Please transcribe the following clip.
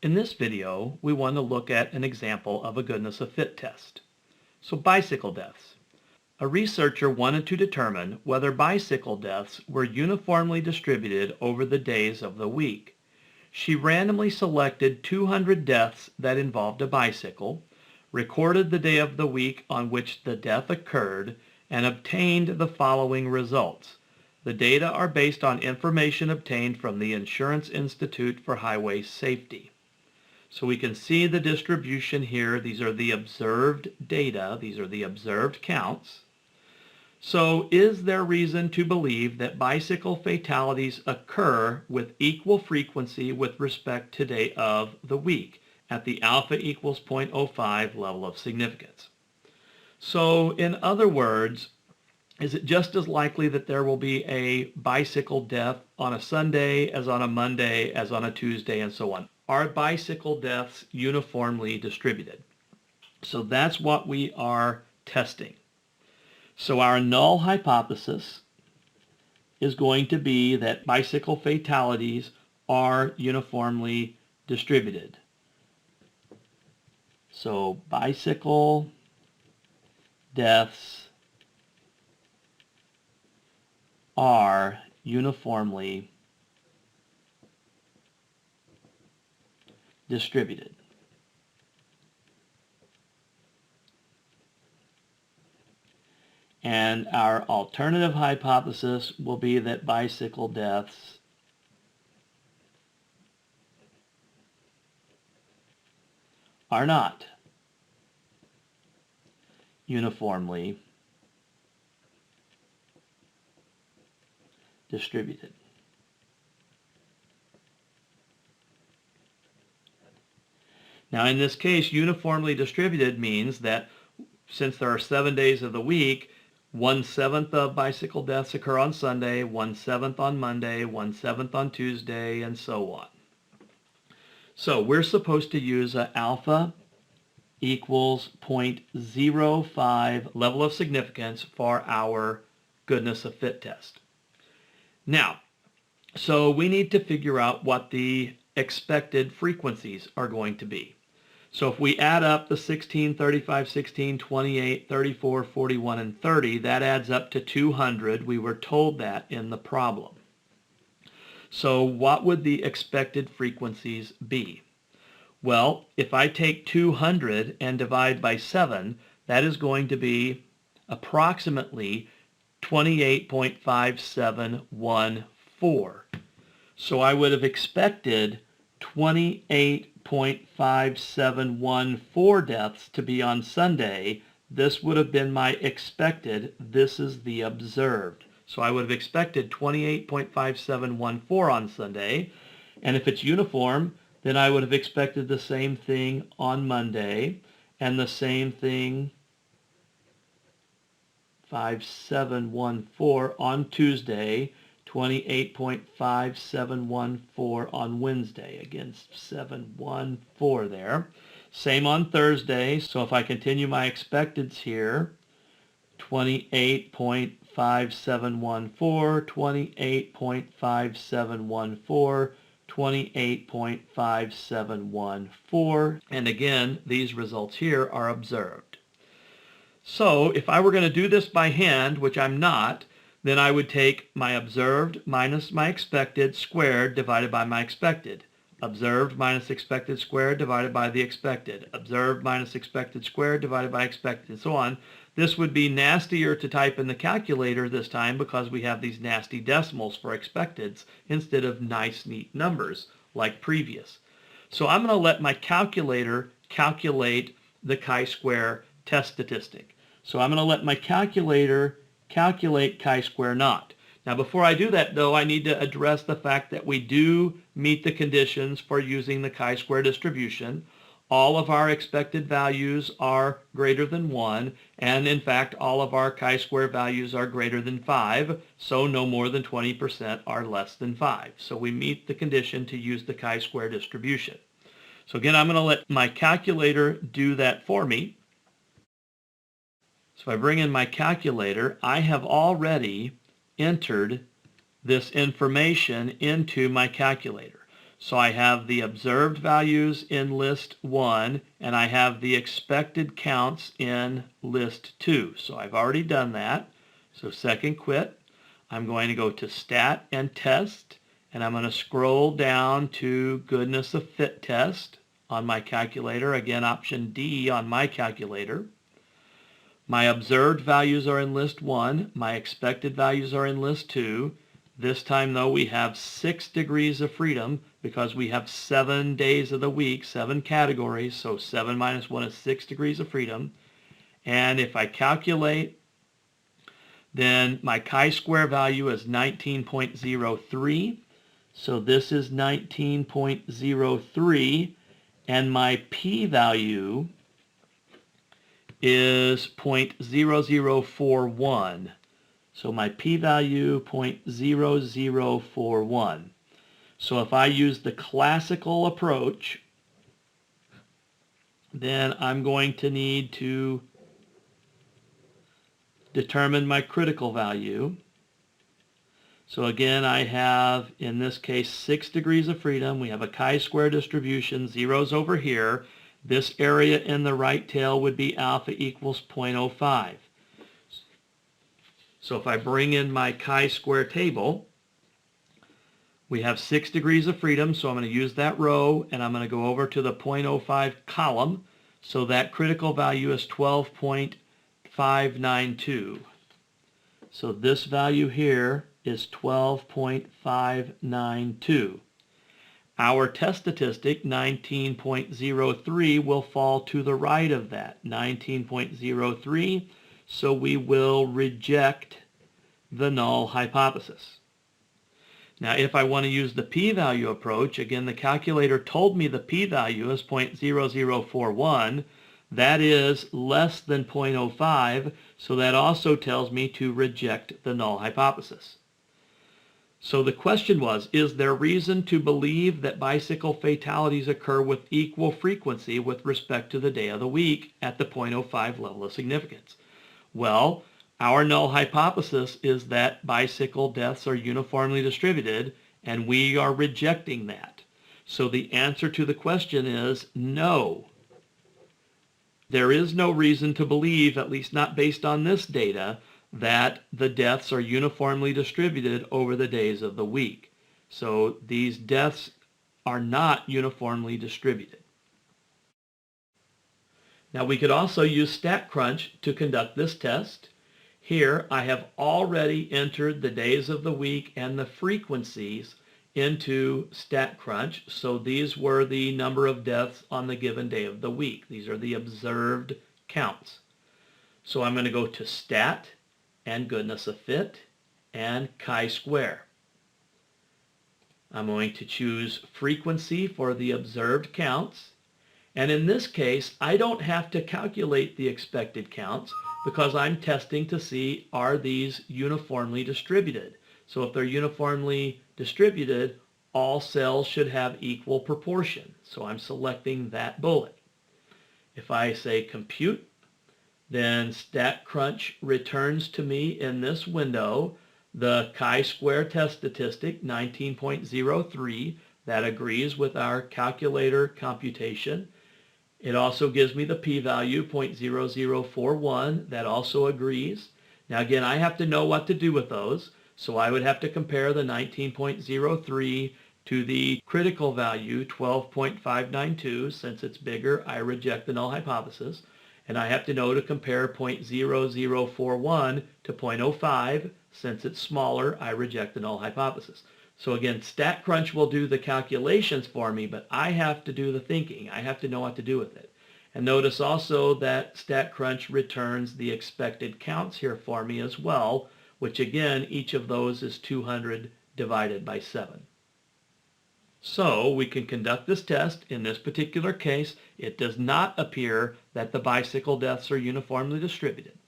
In this video, we want to look at an example of a goodness of fit test. So bicycle deaths. A researcher wanted to determine whether bicycle deaths were uniformly distributed over the days of the week. She randomly selected 200 deaths that involved a bicycle, recorded the day of the week on which the death occurred, and obtained the following results. The data are based on information obtained from the Insurance Institute for Highway Safety. So we can see the distribution here. These are the observed data. These are the observed counts. So is there reason to believe that bicycle fatalities occur with equal frequency with respect to day of the week at the alpha equals 0.05 level of significance? So in other words, is it just as likely that there will be a bicycle death on a Sunday as on a Monday as on a Tuesday and so on? Are bicycle deaths uniformly distributed? So that's what we are testing. So our null hypothesis is going to be that bicycle fatalities are uniformly distributed. So bicycle deaths are uniformly distributed. And our alternative hypothesis will be that bicycle deaths are not uniformly distributed. Now in this case, uniformly distributed means that since there are 7 days of the week, 1/7 of bicycle deaths occur on Sunday, 1/7 on Monday, 1/7 on Tuesday, and so on. So we're supposed to use an alpha equals 0.05 level of significance for our goodness of fit test. Now, so we need to figure out what the expected frequencies are going to be. So if we add up the 16, 35, 16, 28, 34, 41, and 30, that adds up to 200. We were told that in the problem. So what would the expected frequencies be? Well, if I take 200 and divide by 7, that is going to be approximately 28.5714. So I would have expected 28.5714 deaths to be on Sunday. This would have been my expected. This is the observed. So I would have expected 28.5714 on Sunday. And if it's uniform, then I would have expected the same thing on Monday and the same thing 5714 on Tuesday, 28.5714 on Wednesday. Again, 714 there. Same on Thursday. So if I continue my expecteds here, 28.5714, 28.5714, 28.5714. And again, these results here are observed. So if I were going to do this by hand, which I'm not, then I would take my observed minus my expected squared divided by my expected. Observed minus expected squared divided by the expected. Observed minus expected squared divided by expected, and so on. This would be nastier to type in the calculator this time because we have these nasty decimals for expecteds instead of nice, neat numbers like previous. So I'm going to let my calculator calculate the chi-square test statistic. So I'm going to let my calculator calculate chi-square naught. Now before I do that though, I need to address the fact that we do meet the conditions for using the chi-square distribution. All of our expected values are greater than 1, and in fact all of our chi-square values are greater than 5, so no more than 20% are less than 5. So we meet the condition to use the chi-square distribution. So again, I'm going to let my calculator do that for me. So if I bring in my calculator, I have already entered this information into my calculator. So I have the observed values in list 1, and I have the expected counts in list 2. So I've already done that. So second quit, I'm going to go to Stat and Test, and I'm going to scroll down to Goodness of Fit Test on my calculator. Again, option D on my calculator. My observed values are in list 1. My expected values are in list 2. This time, though, we have 6 degrees of freedom because we have 7 days of the week, 7 categories, so 7 minus 1 is 6 degrees of freedom. And if I calculate, then my chi-square value is 19.03. So this is 19.03, and my p-value is 0.0041. So my p-value 0.0041. So if I use the classical approach, then I'm going to need to determine my critical value. So again, I have, in this case, 6 degrees of freedom. We have a chi-square distribution, zeros over here. This area in the right tail would be alpha equals 0.05. So if I bring in my chi-square table, we have 6 degrees of freedom, so I'm going to use that row, and I'm going to go over to the 0.05 column. So that critical value is 12.592. So this value here is 12.592. Our test statistic, 19.03, will fall to the right of that, 19.03. So we will reject the null hypothesis. Now, if I want to use the p-value approach, again, the calculator told me the p-value is 0.0041. That is less than 0.05, so that also tells me to reject the null hypothesis. So the question was, is there reason to believe that bicycle fatalities occur with equal frequency with respect to the day of the week at the 0.05 level of significance? Well, our null hypothesis is that bicycle deaths are uniformly distributed, and we are rejecting that. So the answer to the question is no. There is no reason to believe, at least not based on this data, that the deaths are uniformly distributed over the days of the week. So these deaths are not uniformly distributed. Now we could also use StatCrunch to conduct this test. Here I have already entered the days of the week and the frequencies into StatCrunch. So these were the number of deaths on the given day of the week. These are the observed counts. So I'm going to go to Stat and Goodness of Fit and chi-square. I'm going to choose frequency for the observed counts. And in this case, I don't have to calculate the expected counts because I'm testing to see, are these uniformly distributed? So if they're uniformly distributed, all cells should have equal proportion. So I'm selecting that bullet. If I say compute, then StatCrunch returns to me in this window the chi-square test statistic, 19.03. That agrees with our calculator computation. It also gives me the p-value, 0.0041. That also agrees. Now again, I have to know what to do with those. So I would have to compare the 19.03 to the critical value, 12.592. Since it's bigger, I reject the null hypothesis. And I have to know to compare 0.0041 to 0.05. Since it's smaller, I reject the null hypothesis. So again, StatCrunch will do the calculations for me, but I have to do the thinking. I have to know what to do with it. And notice also that StatCrunch returns the expected counts here for me as well, which again, each of those is 200 divided by 7. So we can conduct this test. In this particular case, it does not appear that the bicycle deaths are uniformly distributed.